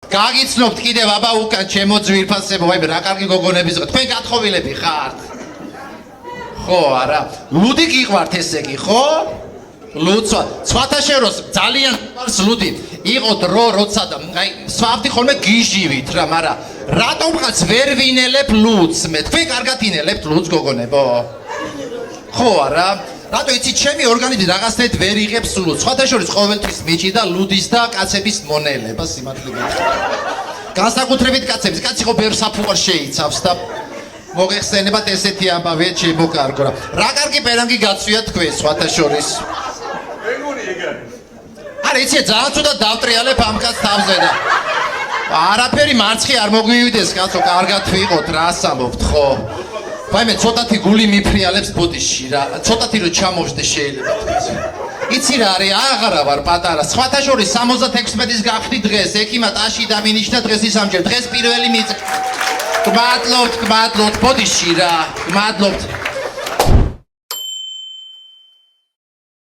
გაგიცნობთ კიდევ აბა უკან ჩემო ძვირფასებო, აი რა კარგი გოგონების ხო, თქვენ გათხოვილები ხართ. ხო, არა. ლუდი გიყვართ ესე იგი, ხო? ლუცვა, სხვათაშეროს ძალიან გვარს ლუდი. იყო დრო, როცა და აი სვავდი ხოლმე გიჟივით რა, მაგრამ რატომღაც ვერ ვინელებ ლუდს მე. თქვენ კარგად ინელებთ ლუდს გოგონებო? ხო, არა. რატო იცი ჩემი ორგანიზმი რაღაცნაირად ვერ იღებს ლუდს. სხვათაშორის ყოველთვის მიჭიდა ლუდის და კაცების მონელება სიმართლე გითხრა. განსაკუთრებით კაცების, კაცი ხო ბევრ საფუყარს შეიცავს და მოგეხსენებათ ესეთი ამბავია შემოკარგო რა. რა კარგი პერანგი გაცვია თქვენ სხვათაშორის. ეგონი ეგ არის. არა იცი ძალიან ცუდად დავტრიალებ ამ კაცს თავზე და არაფერი მარცხი არ მოგვივიდეს კაცო, კარგად ვიყოთ, რას ამბობთ ხო? ვაიმე ცოტათი გული მიფრიალებს ბოდიში რა, ცოტათი რომ ჩამოვждე შეიძლება თქვენს. იცი რა არის, აღარა ვარ პატარა, სხვათაშორის 76-ის გავხდი დღეს, ექიმად აში დამინიშნა დღეს ისამჯერ, დღეს პირველი მიწ. გმადლობთ, ბოდიში რა, გმადლობთ.